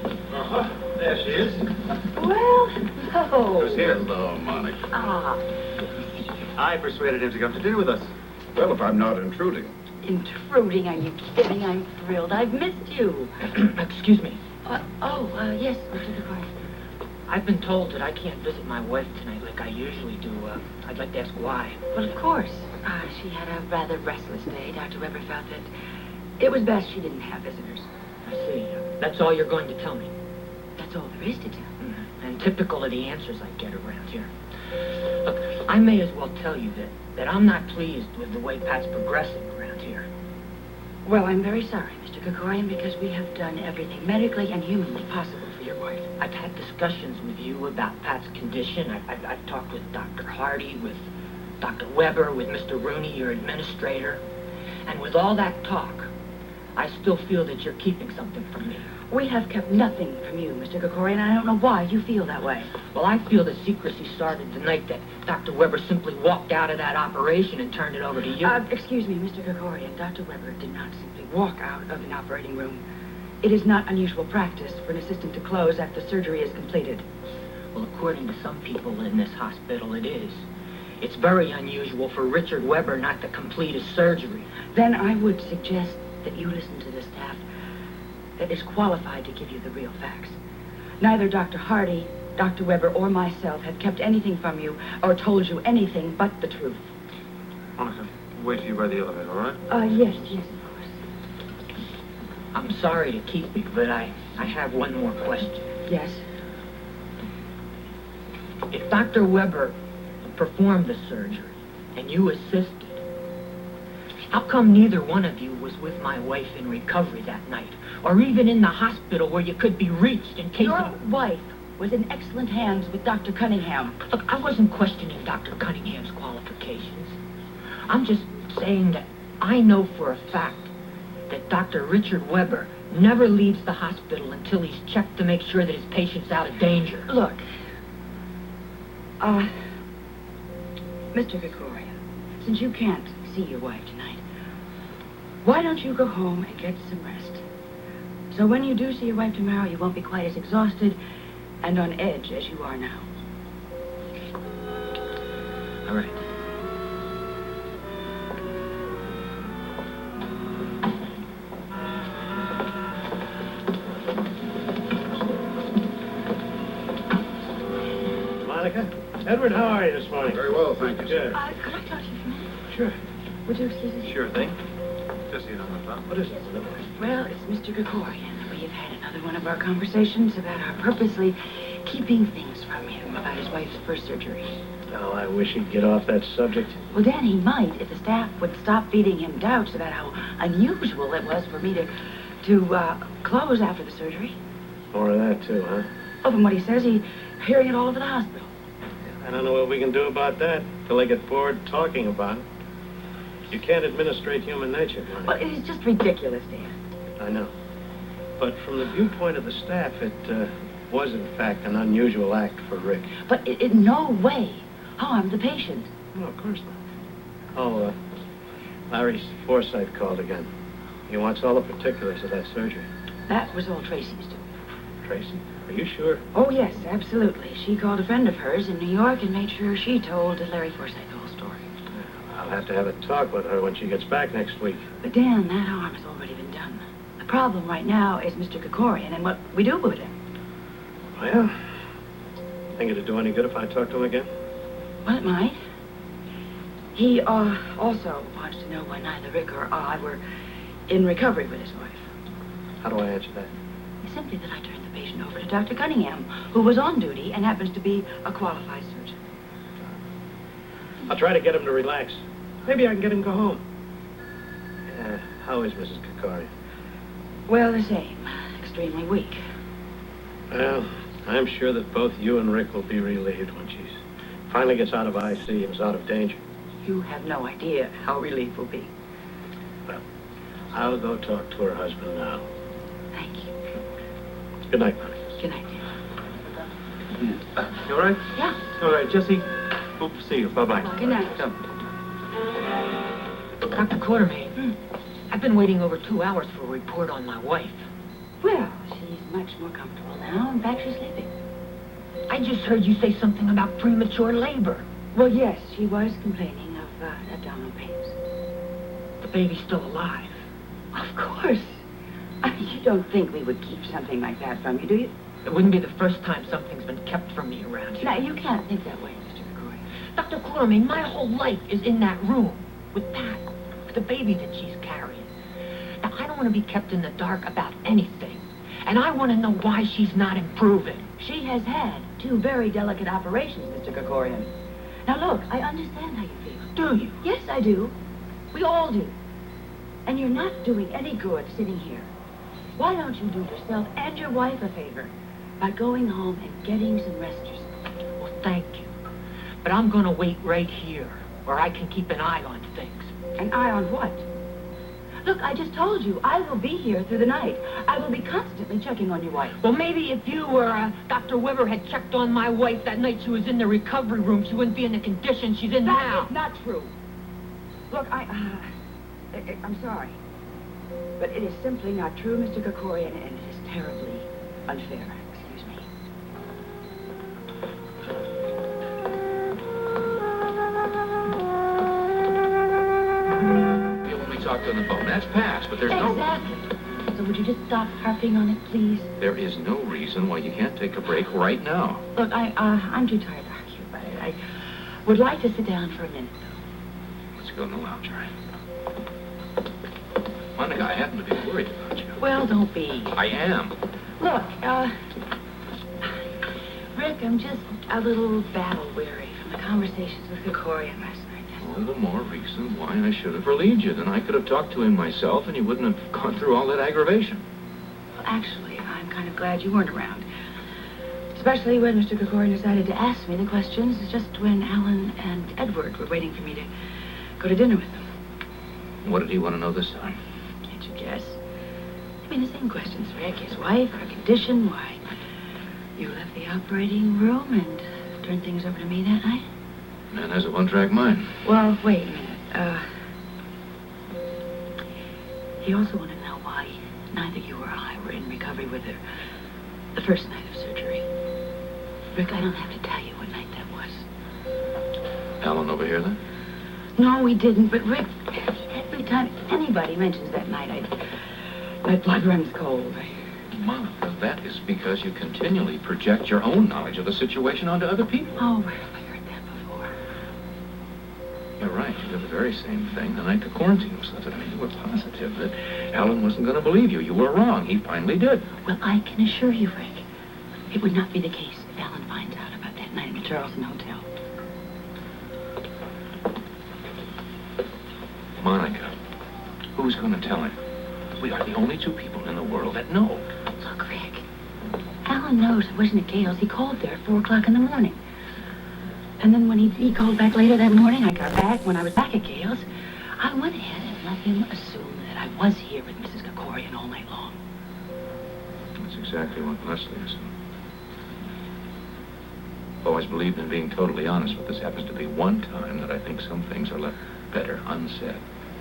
Uh-huh. There she is. Well, hello. Who's here? Hello, Monica. Ah, I persuaded him to come to dinner with us. Well, if I'm not intruding. intruding, are you kidding? I'm thrilled. I've missed you. Excuse me. Yes, Mr. Kakorian. I've been told that I can't visit my wife tonight like I usually do. I'd like to ask why. Well, of course. She had a rather restless day. Dr. Webber felt that it was best she didn't have visitors. I see. That's all you're going to tell me. That's all there is to tell. And typical of the answers I get around here. Look, I may as well tell you that I'm not pleased with the way Pat's progressing around here. Well, I'm very sorry, Mr. Kakorian, because we have done everything medically and humanly possible for your wife. I've had discussions with you about Pat's condition. I've talked with Dr. Hardy, with Dr. Webber, with Mr. Rooney, your administrator. And with all that talk, I still feel that you're keeping something from me. We have kept nothing from you, Mr. Kakorian, and I don't know why you feel that way. Well, I feel the secrecy started the night that Dr. Webber simply walked out of that operation and turned it over to you. Excuse me, Mr. Kakorian. Dr. Webber did not simply walk out of an operating room. It is not unusual practice for an assistant to close after surgery is completed. Well, according to some people in this hospital, it is. It's very unusual for Richard Webber not to complete his surgery. Then I would suggest that you listen to the staff that is qualified to give you the real facts. Neither Dr. Hardy, Dr. Webber, or myself have kept anything from you or told you anything but the truth. Monica, wait till you're by the elevator, all right? Yes, of course. I'm sorry to keep you, but I have one more question. Yes? If Dr. Webber performed the surgery and you assisted, how come neither one of you was with my wife in recovery that night? Or even in the hospital where you could be reached in case Your wife was in excellent hands with Dr. Cunningham. Look, I wasn't questioning Dr. Cunningham's qualifications. I'm just saying that I know for a fact that Dr. Richard Webber never leaves the hospital until he's checked to make sure that his patient's out of danger. Look, Mr. Kakorian, since you can't see your wife tonight, why don't you go home and get some rest? So when you do see your wife tomorrow, you won't be quite as exhausted and on edge as you are now. All right. Monica? Edward, how are you this morning? Very well, thank you, sir. Good. Could I talk to you for a minute? Sure. Would you excuse me? Sure thing. Just see it on the phone. What is it? Well, it's Mr. Kakorian. We've had another one of our conversations about our purposely keeping things from him about his wife's first surgery. Oh, I wish he'd get off that subject. Well, Dan, he might if the staff would stop feeding him doubts about how unusual it was for me to close after the surgery. More of that, too, huh? Oh, from what he says, he's hearing it all over the hospital. I don't know what we can do about that till they get bored talking about it. You can't administrate human nature, Monica. Well, it is just ridiculous, Dan. I know. But from the viewpoint of the staff, it was, in fact, an unusual act for Rick. But it in no way harmed the patient. No, of course not. Oh, Larry Forsythe called again. He wants all the particulars of that surgery. That was all Tracy's doing. Tracy, are you sure? Oh, yes, absolutely. She called a friend of hers in New York and made sure she told Larry Forsythe the whole story. I'll have to have a talk with her when she gets back next week. But, Dan, that harm has already been done. The problem right now is Mr. Kakorian and what we do with him. Well, think it'd do any good if I talked to him again? Well, it might. He also wants to know why neither Rick or I were in recovery with his wife. How do I answer that? Simply that I turned the patient over to Dr. Cunningham, who was on duty and happens to be a qualified surgeon. I'll try to get him to relax. Maybe I can get him to go home. How is Mrs. Kakorian? Well, the same. Extremely weak. Well, I'm sure that both you and Rick will be relieved when she finally gets out of IC and is out of danger. You have no idea how relief will be. Well, I'll go talk to her husband now. Thank you. Good night, Monica. Good night, Dan. You all right? Yeah. All right, Jesse. Hope to see you. Bye-bye. Good night. Come. Dr. Quartermain, I've been waiting over 2 hours for a report on my wife. Well, she's much more comfortable now. In fact, she's sleeping. I just heard you say something about premature labor. Well, yes, she was complaining of abdominal pains. The baby's still alive. Of course. You don't think we would keep something like that from you, do you? It wouldn't be the first time something's been kept from me around here. Now, you can't think that way, Mr. Kakorian. Dr. Kakorian, my whole life is in that room with Pat, with the baby that she's carrying. Now, I don't want to be kept in the dark about anything. And I want to know why she's not improving. She has had 2 very delicate operations, Mr. Kakorian. Now, look, I understand how you feel. Do you? Yes, I do. We all do. And you're not doing any good sitting here. Why don't you do yourself and your wife a favor by going home and getting some rest yourself? Well, thank you. But I'm going to wait right here, where I can keep an eye on things. An eye on what? Look, I just told you, I will be here through the night. I will be constantly checking on your wife. Well, maybe if you or Dr. Webber had checked on my wife that night she was in the recovery room, she wouldn't be in the condition she's in now. That is not true. Look, I'm sorry. But it is simply not true, Mr. Kakorian, and it is terribly unfair. Excuse me. You only talked on the phone. That's past, but there's no... Exactly. So would you just stop harping on it, please? There is no reason why you can't take a break right now. Look, I'm too tired to argue about it. I would like to sit down for a minute, though. Let's go in the lounge, all right? Monica, I happen to be worried about you. Well, don't be. I am. Look, Rick, I'm just a little battle-weary from the conversations with Kakorian last night. All the more reason why I should have relieved you. Then I could have talked to him myself, and you wouldn't have gone through all that aggravation. Well, actually, I'm kind of glad you weren't around. Especially when Mr. Kakorian decided to ask me the questions just when Alan and Edward were waiting for me to go to dinner with them. What did he want to know this time? Can't you guess? I mean, the same questions, Rick. His wife, her condition, why you left the operating room and turned things over to me that night. Man has a one-track mind. Well, wait a minute. He also wanted to know why neither you or I were in recovery with her the first night of surgery. Rick, I don't have to tell you what night that was. Alan over here, then? No, we didn't, but Rick, every time anybody mentions that night, my blood runs cold. Monica, that is because you continually project your own knowledge of the situation onto other people. Oh, where have I heard that before? You're right. You did the very same thing the night the quarantine was lifted. I mean, you were positive that Alan wasn't going to believe you. You were wrong. He finally did. Well, I can assure you, Rick, it would not be the case if Alan finds out about that night in the Charleston Hotel. Monica, who's going to tell him? We are the only 2 people in the world that know. Look, Rick, Alan knows I wasn't at Gale's. He called there at 4 o'clock in the morning. And then when he called back later that morning, I got back. When I was back at Gale's, I went ahead and let him assume that I was here with Mrs. Kakorian all night long. That's exactly what Lesley assumed. Always believed in being totally honest, but this happens to be one time that I think some things are left better unsaid.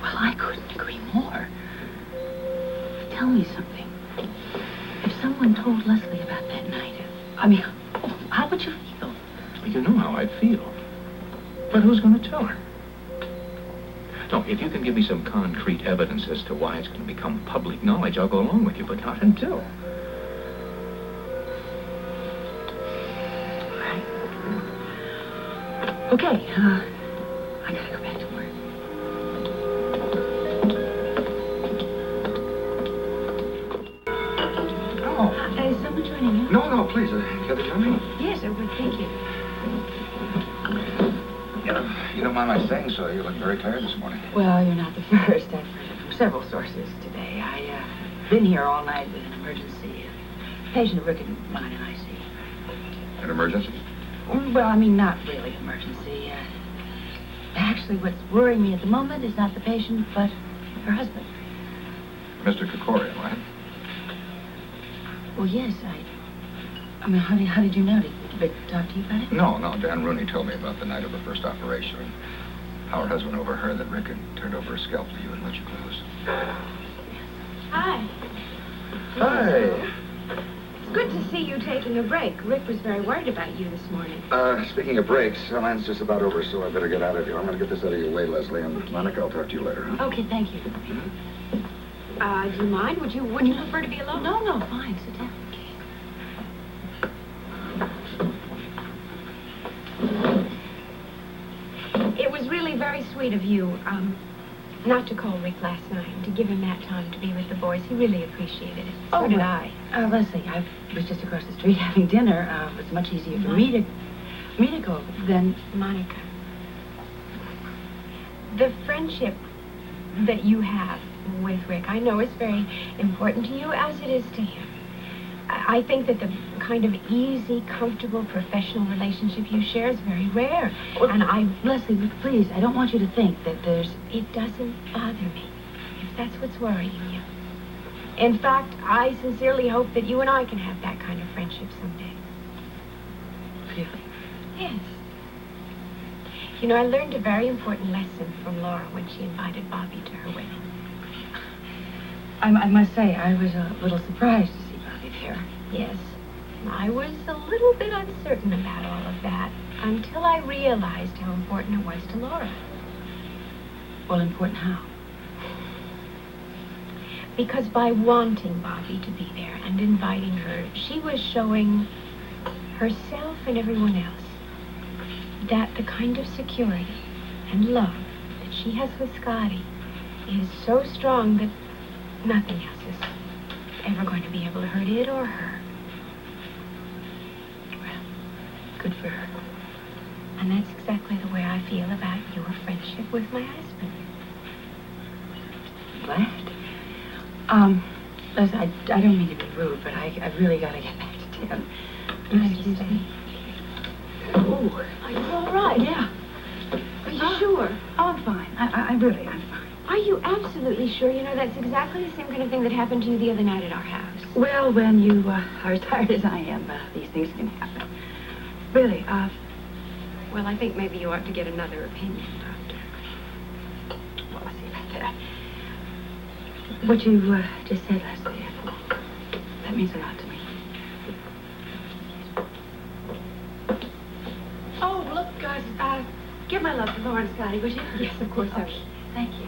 Well, I couldn't agree more. Tell me something. If someone told Lesley about that night, I mean, how would you feel? You know how I'd feel. But who's going to tell her? No, if you can give me some concrete evidence as to why it's going to become public knowledge, I'll go along with you, but not until. Right. Okay, I gotta go back to work. Oh. Is someone joining you? No, please. Care to join me? Yes, I would. Thank you. You don't mind my saying so. You look very tired this morning. Well, you're not the first. I've heard it from several sources today. I've been here all night with an emergency. A patient of Rick and mine and I see. An emergency? Well, I mean, not really an emergency. Actually, what's worrying me at the moment is not the patient, but her husband. Mr. Kakorian, right? Well, yes, I mean, how did you know? Did Rick talk to you about it? No. Dan Rooney told me about the night of the first operation and how her husband overheard that Rick had turned over his scalp to you and let you close. Hi. Hi. good to see you taking a break. Rick was very worried about you this morning. Speaking of breaks, mine's just about over, so I better get out of here. I'm going to get this out of your way, Lesley, and Monica, I'll talk to you later, huh? Okay, thank you. Do you mind? Would you prefer to be alone? No, fine. Sit down. It was really very sweet of you, not to call Rick last night and to give him that time to be with the boys. He really appreciated it. So did I. Leslie, I was just across the street having dinner. It's much easier for me to go than... Monica, the friendship that you have with Rick, I know is very important to you as it is to him. I think that the kind of easy, comfortable, professional relationship you share is very rare. And Leslie, please, I don't want you to think that there's... It doesn't bother me, if that's what's worrying you. In fact, I sincerely hope that you and I can have that kind of friendship someday. Really? Yes. You know, I learned a very important lesson from Laura when she invited Bobby to her wedding. I must say, I was a little surprised to see Bobby there. Yes, I was a little bit uncertain about all of that until I realized how important it was to Laura. Well, important how? Because by wanting Bobby to be there and inviting her, she was showing herself and everyone else that the kind of security and love that she has with Scotty is so strong that nothing else is ever going to be able to hurt it or her. Well, good for her. And that's exactly the way I feel about your friendship with my husband. Glad. Leslie, I don't mean to be rude, but I've really got to get back to Tim. Excuse me. Oh, Are you all right? yeah. Are you sure? Oh, I'm fine. I'm fine. Are you absolutely sure? You know, that's exactly the same kind of thing that happened to you the other night at our house. Well, when you are as tired as I am, these things can happen. Really, Well, I think maybe you ought to get another opinion, Doctor. well, let's see about that. What you just said, Leslie, that means a lot to me. Oh, look, guys, give my love to Laura and Scotty, would you? Yes, of course I will. Thank you.